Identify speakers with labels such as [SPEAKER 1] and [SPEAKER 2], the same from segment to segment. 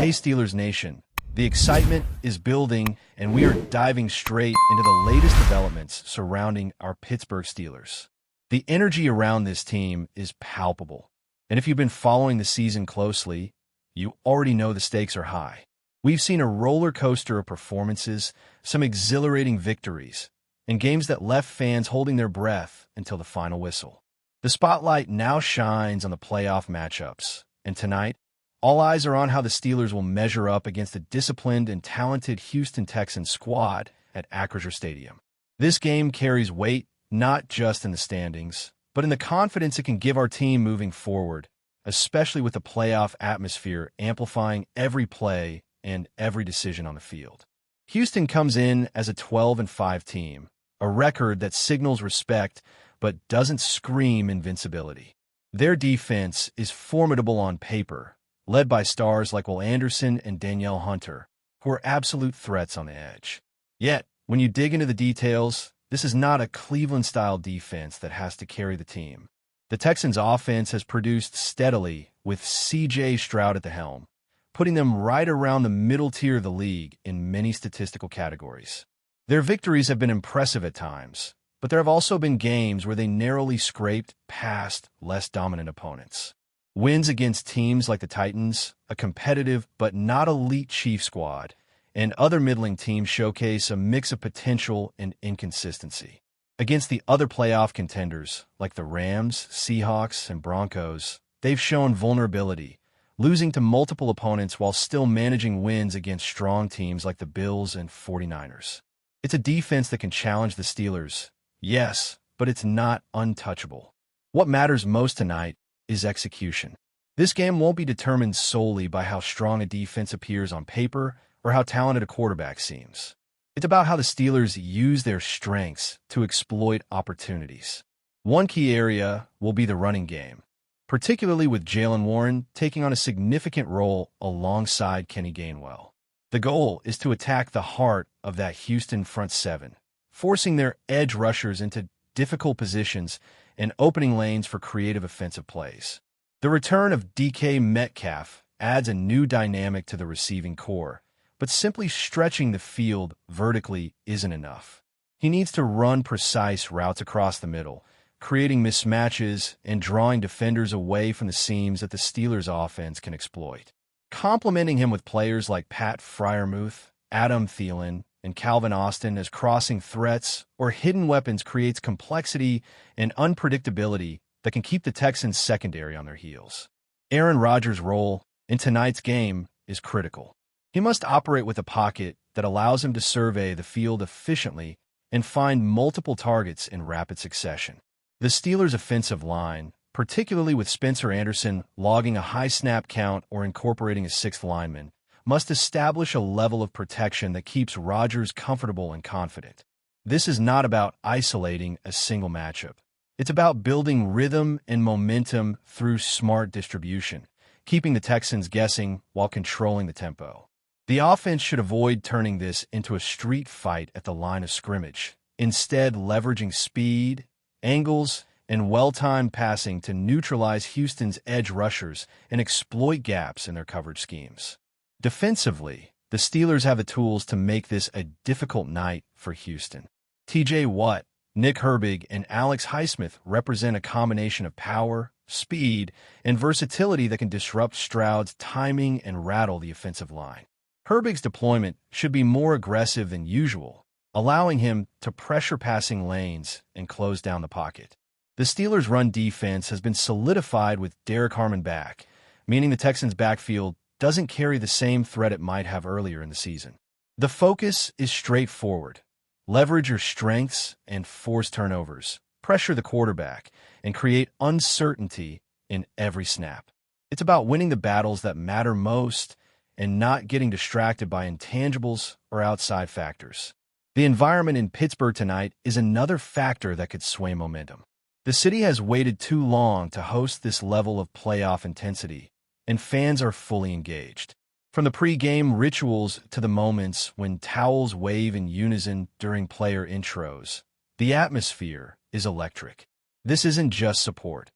[SPEAKER 1] Hey Steelers Nation, the excitement is building and we are diving straight into the latest developments surrounding our Pittsburgh Steelers. The energy around this team is palpable, and if you've been following the season closely, you already know the stakes are high. We've seen a roller coaster of performances, some exhilarating victories, and games that left fans holding their breath until the final whistle. The spotlight now shines on the playoff matchups, and tonight, all eyes are on how the Steelers will measure up against a disciplined and talented Houston Texans squad at Acrisure Stadium. This game carries weight not just in the standings, but in the confidence it can give our team moving forward, especially with the playoff atmosphere amplifying every play and every decision on the field. Houston comes in as a 12-5 team, a record that signals respect but doesn't scream invincibility. Their defense is formidable on paper, led by stars like Will Anderson and Danielle Hunter, who are absolute threats on the edge. Yet, when you dig into the details, this is not a Cleveland-style defense that has to carry the team. The Texans' offense has produced steadily with C.J. Stroud at the helm, putting them right around the middle tier of the league in many statistical categories. Their victories have been impressive at times, but there have also been games where they narrowly scraped past less dominant opponents. Wins against teams like the Titans, a competitive but not elite Chiefs squad, and other middling teams showcase a mix of potential and inconsistency. Against the other playoff contenders, like the Rams, Seahawks, and Broncos, they've shown vulnerability, losing to multiple opponents while still managing wins against strong teams like the Bills and 49ers. It's a defense that can challenge the Steelers, yes, but it's not untouchable. What matters most tonight is execution. This game won't be determined solely by how strong a defense appears on paper or how talented a quarterback seems. It's about how the Steelers use their strengths to exploit opportunities. One key area will be the running game, particularly with Jaylen Warren taking on a significant role alongside Kenny Gainwell. The goal is to attack the heart of that Houston front seven, forcing their edge rushers into difficult positions and opening lanes for creative offensive plays. The return of DK Metcalf adds a new dynamic to the receiving core, but simply stretching the field vertically isn't enough. He needs to run precise routes across the middle, creating mismatches and drawing defenders away from the seams that the Steelers' offense can exploit. Complementing him with players like Pat Freiermuth, Adam Thielen, and Calvin Austin as crossing threats or hidden weapons creates complexity and unpredictability that can keep the Texans' secondary on their heels. Aaron Rodgers' role in tonight's game is critical. He must operate with a pocket that allows him to survey the field efficiently and find multiple targets in rapid succession. The Steelers' offensive line, particularly with Spencer Anderson logging a high snap count or incorporating a sixth lineman, must establish a level of protection that keeps Rodgers comfortable and confident. This is not about isolating a single matchup. It's about building rhythm and momentum through smart distribution, keeping the Texans guessing while controlling the tempo. The offense should avoid turning this into a street fight at the line of scrimmage, instead leveraging speed, angles, and well-timed passing to neutralize Houston's edge rushers and exploit gaps in their coverage schemes. Defensively, the Steelers have the tools to make this a difficult night for Houston. T.J. Watt, Nick Herbig, and Alex Highsmith represent a combination of power, speed, and versatility that can disrupt Stroud's timing and rattle the offensive line. Herbig's deployment should be more aggressive than usual, allowing him to pressure passing lanes and close down the pocket. The Steelers' run defense has been solidified with Derek Harmon back, meaning the Texans' backfield doesn't carry the same threat it might have earlier in the season. The focus is straightforward. Leverage your strengths and force turnovers, pressure the quarterback, and create uncertainty in every snap. It's about winning the battles that matter most and not getting distracted by intangibles or outside factors. The environment in Pittsburgh tonight is another factor that could sway momentum. The city has waited too long to host this level of playoff intensity, and fans are fully engaged. From the pre-game rituals to the moments when towels wave in unison during player intros, the atmosphere is electric. This isn't just support.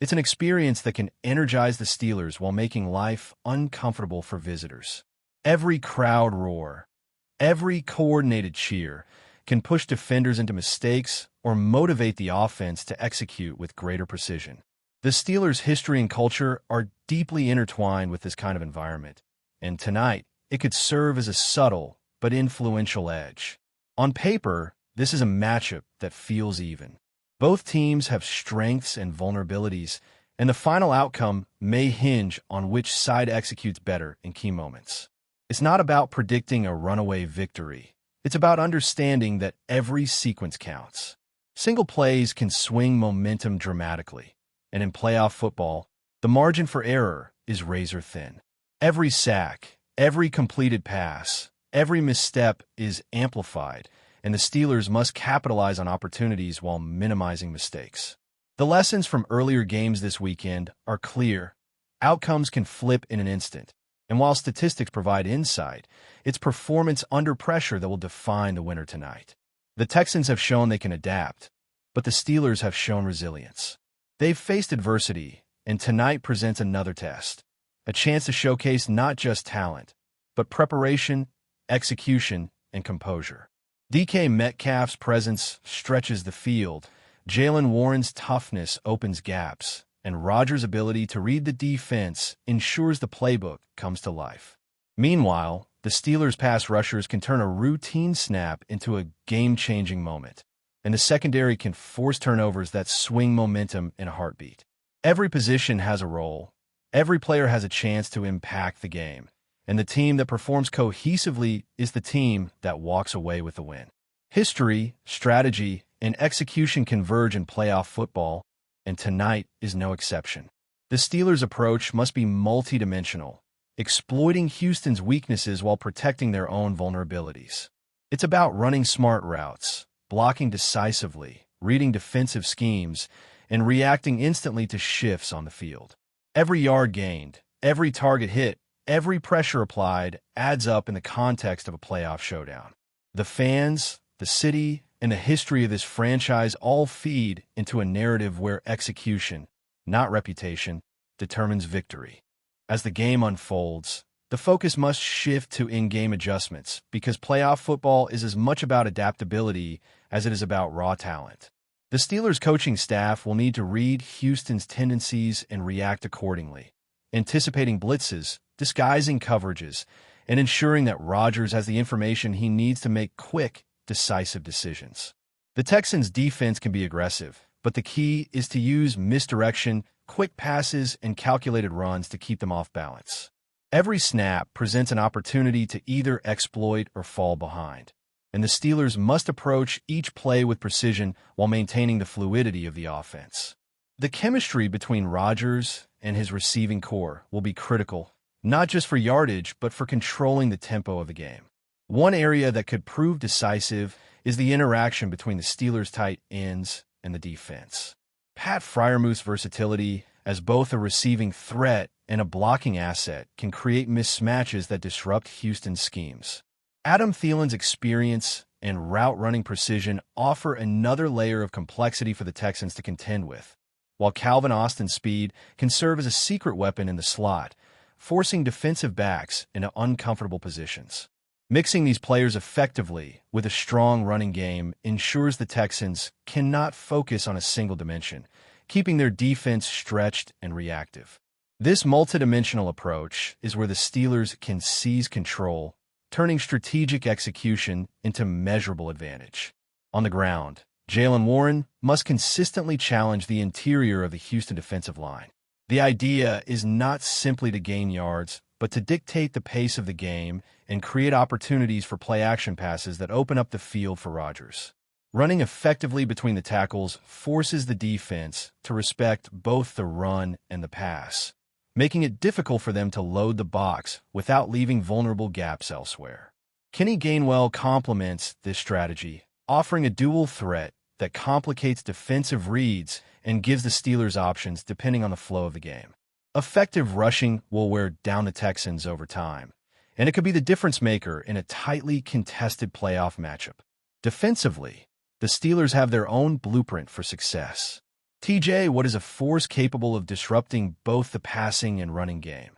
[SPEAKER 1] It's an experience that can energize the Steelers while making life uncomfortable for visitors. Every crowd roar, every coordinated cheer can push defenders into mistakes or motivate the offense to execute with greater precision. The Steelers' history and culture are deeply intertwined with this kind of environment, and tonight it could serve as a subtle but influential edge. On paper, this is a matchup that feels even. Both teams have strengths and vulnerabilities, and the final outcome may hinge on which side executes better in key moments. It's not about predicting a runaway victory. It's about understanding that every sequence counts. Single plays can swing momentum dramatically, and in playoff football, the margin for error is razor thin. Every sack, every completed pass, every misstep is amplified, and the Steelers must capitalize on opportunities while minimizing mistakes. The lessons from earlier games this weekend are clear. Outcomes can flip in an instant, and while statistics provide insight, it's performance under pressure that will define the winner tonight. The Texans have shown they can adapt, but the Steelers have shown resilience. They've faced adversity, and tonight presents another test, a chance to showcase not just talent, but preparation, execution, and composure. DK Metcalf's presence stretches the field, Jaylen Warren's toughness opens gaps, and Rodgers' ability to read the defense ensures the playbook comes to life. Meanwhile, the Steelers' pass rushers can turn a routine snap into a game-changing moment, and the secondary can force turnovers that swing momentum in a heartbeat. Every position has a role. Every player has a chance to impact the game, and the team that performs cohesively is the team that walks away with the win. History, strategy, and execution converge in playoff football, and tonight is no exception. The Steelers' approach must be multidimensional, exploiting Houston's weaknesses while protecting their own vulnerabilities. It's about running smart routes, blocking decisively, reading defensive schemes, and reacting instantly to shifts on the field. Every yard gained, every target hit, every pressure applied adds up in the context of a playoff showdown. The fans, the city, and the history of this franchise all feed into a narrative where execution, not reputation, determines victory. As the game unfolds, the focus must shift to in-game adjustments because playoff football is as much about adaptability as it is about raw talent. The Steelers' coaching staff will need to read Houston's tendencies and react accordingly, anticipating blitzes, disguising coverages, and ensuring that Rodgers has the information he needs to make quick, decisive decisions. The Texans' defense can be aggressive, but the key is to use misdirection, quick passes, and calculated runs to keep them off balance. Every snap presents an opportunity to either exploit or fall behind, and the Steelers must approach each play with precision while maintaining the fluidity of the offense. The chemistry between Rodgers and his receiving core will be critical, not just for yardage, but for controlling the tempo of the game. One area that could prove decisive is the interaction between the Steelers' tight ends and the defense. Pat Freiermuth's versatility as both a receiving threat and a blocking asset can create mismatches that disrupt Houston's schemes. Adam Thielen's experience and route-running precision offer another layer of complexity for the Texans to contend with, while Calvin Austin's speed can serve as a secret weapon in the slot, forcing defensive backs into uncomfortable positions. Mixing these players effectively with a strong running game ensures the Texans cannot focus on a single dimension, keeping their defense stretched and reactive. This multidimensional approach is where the Steelers can seize control, turning strategic execution into measurable advantage. On the ground, Jaylen Warren must consistently challenge the interior of the Houston defensive line. The idea is not simply to gain yards, but to dictate the pace of the game and create opportunities for play-action passes that open up the field for Rodgers. Running effectively between the tackles forces the defense to respect both the run and the pass, making it difficult for them to load the box without leaving vulnerable gaps elsewhere. Kenny Gainwell complements this strategy, offering a dual threat that complicates defensive reads and gives the Steelers options depending on the flow of the game. Effective rushing will wear down the Texans over time, and it could be the difference maker in a tightly contested playoff matchup. Defensively, the Steelers have their own blueprint for success. TJ Watt is a force capable of disrupting both the passing and running game,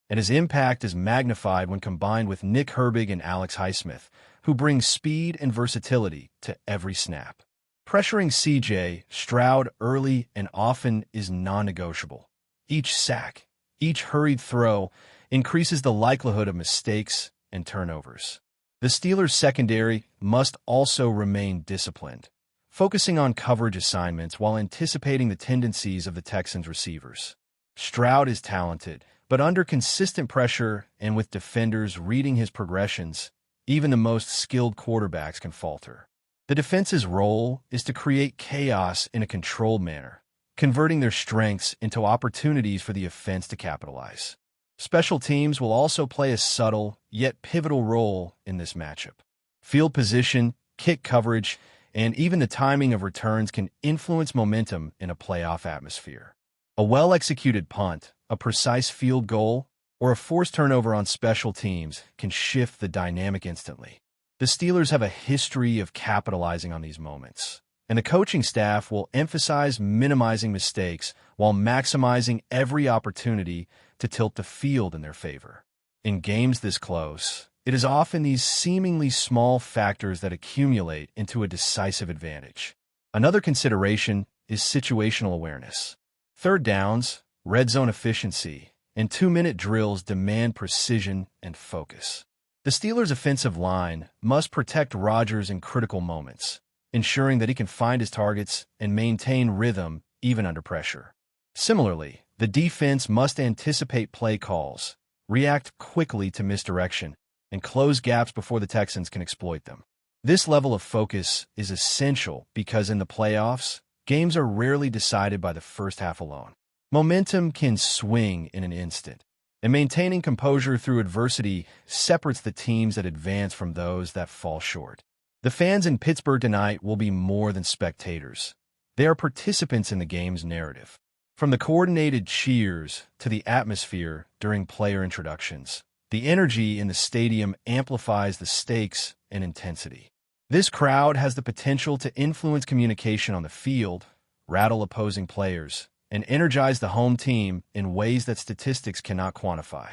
[SPEAKER 1] and his impact is magnified when combined with Nick Herbig and Alex Highsmith, who bring speed and versatility to every snap. Pressuring CJ Stroud early and often is non-negotiable. Each sack, each hurried throw increases the likelihood of mistakes and turnovers. The Steelers' secondary must also remain disciplined, focusing on coverage assignments while anticipating the tendencies of the Texans' receivers. Stroud is talented, but under consistent pressure and with defenders reading his progressions, even the most skilled quarterbacks can falter. The defense's role is to create chaos in a controlled manner, converting their strengths into opportunities for the offense to capitalize. Special teams will also play a subtle, yet pivotal role in this matchup. Field position, kick coverage, and even the timing of returns can influence momentum in a playoff atmosphere. A well-executed punt, a precise field goal, or a forced turnover on special teams can shift the dynamic instantly. The Steelers have a history of capitalizing on these moments, and the coaching staff will emphasize minimizing mistakes while maximizing every opportunity to tilt the field in their favor. In games this close, it is often these seemingly small factors that accumulate into a decisive advantage. Another consideration is situational awareness. Third downs, red zone efficiency, and 2-minute drills demand precision and focus. The Steelers' offensive line must protect Rodgers in critical moments, ensuring that he can find his targets and maintain rhythm even under pressure. Similarly, the defense must anticipate play calls, react quickly to misdirection, and close gaps before the Texans can exploit them. This level of focus is essential because in the playoffs, games are rarely decided by the first half alone. Momentum can swing in an instant, and maintaining composure through adversity separates the teams that advance from those that fall short. The fans in Pittsburgh tonight will be more than spectators. They are participants in the game's narrative. From the coordinated cheers to the atmosphere during player introductions, the energy in the stadium amplifies the stakes and intensity. This crowd has the potential to influence communication on the field, rattle opposing players, and energize the home team in ways that statistics cannot quantify.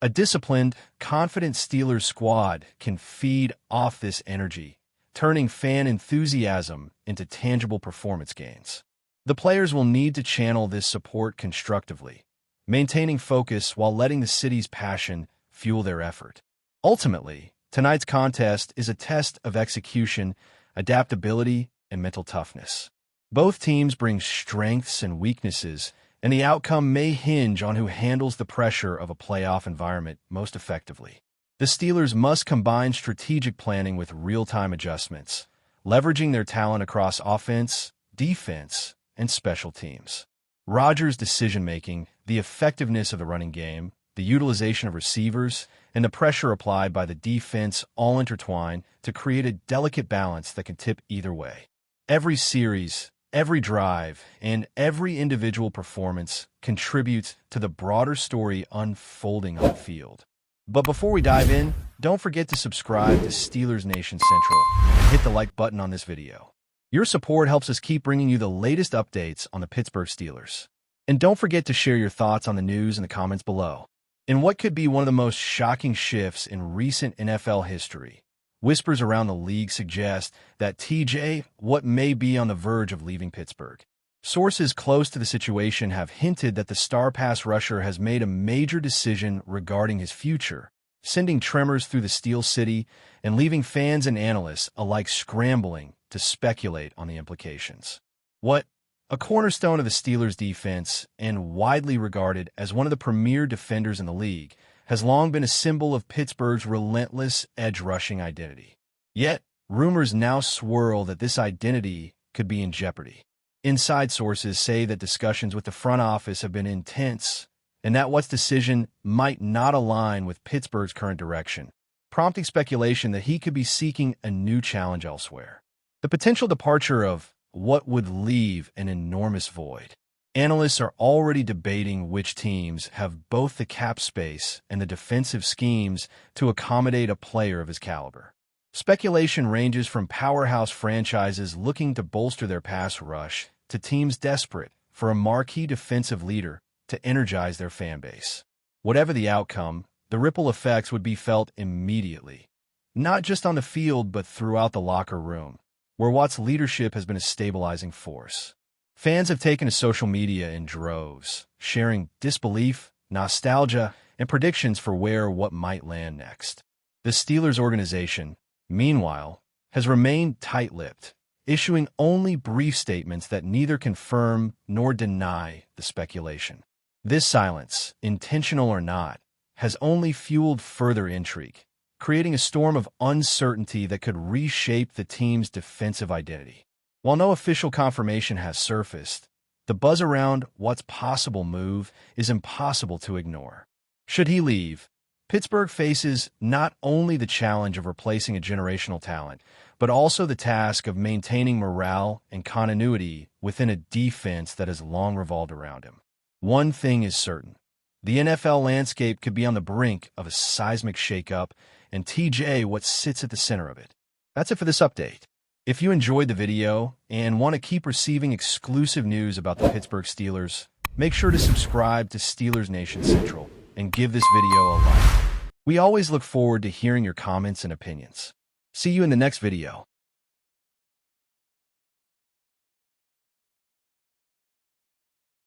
[SPEAKER 1] A disciplined, confident Steelers squad can feed off this energy, turning fan enthusiasm into tangible performance gains. The players will need to channel this support constructively, maintaining focus while letting the city's passion fuel their effort. Ultimately, tonight's contest is a test of execution, adaptability, and mental toughness. Both teams bring strengths and weaknesses, and the outcome may hinge on who handles the pressure of a playoff environment most effectively. The Steelers must combine strategic planning with real-time adjustments, leveraging their talent across offense, defense, and special teams. Rodgers' decision-making, the effectiveness of the running game, the utilization of receivers, and the pressure applied by the defense all intertwine to create a delicate balance that can tip either way. Every series, every drive, and every individual performance contributes to the broader story unfolding on the field. But before we dive in, don't forget to subscribe to Steelers Nation Central and hit the like button on this video. Your support helps us keep bringing you the latest updates on the Pittsburgh Steelers. And don't forget to share your thoughts on the news in the comments below. In what could be one of the most shocking shifts in recent NFL history, whispers around the league suggest that TJ Watt may be on the verge of leaving Pittsburgh. Sources close to the situation have hinted that the star pass rusher has made a major decision regarding his future, sending tremors through the Steel City and leaving fans and analysts alike scrambling to speculate on the implications. Watt, a cornerstone of the Steelers' defense and widely regarded as one of the premier defenders in the league, has long been a symbol of Pittsburgh's relentless edge-rushing identity. Yet, rumors now swirl that this identity could be in jeopardy. Inside sources say that discussions with the front office have been intense and that Watt's decision might not align with Pittsburgh's current direction, prompting speculation that he could be seeking a new challenge elsewhere. The potential departure of Watt would leave an enormous void. Analysts are already debating which teams have both the cap space and the defensive schemes to accommodate a player of his caliber. Speculation ranges from powerhouse franchises looking to bolster their pass rush to teams desperate for a marquee defensive leader to energize their fan base. Whatever the outcome, the ripple effects would be felt immediately, not just on the field but throughout the locker room, where Watt's leadership has been a stabilizing force. Fans have taken to social media in droves, sharing disbelief, nostalgia, and predictions for where or what might land next. The Steelers organization, meanwhile, has remained tight-lipped, issuing only brief statements that neither confirm nor deny the speculation. This silence, intentional or not, has only fueled further intrigue, creating a storm of uncertainty that could reshape the team's defensive identity. While no official confirmation has surfaced, the buzz around Watt's possible move is impossible to ignore. Should he leave, Pittsburgh faces not only the challenge of replacing a generational talent, but also the task of maintaining morale and continuity within a defense that has long revolved around him. One thing is certain. The NFL landscape could be on the brink of a seismic shakeup, and TJ Watt sits at the center of it. That's it for this update. If you enjoyed the video and want to keep receiving exclusive news about the Pittsburgh Steelers, make sure to subscribe to Steelers Nation Central and give this video a like. We always look forward to hearing your comments and opinions. See you in the next video.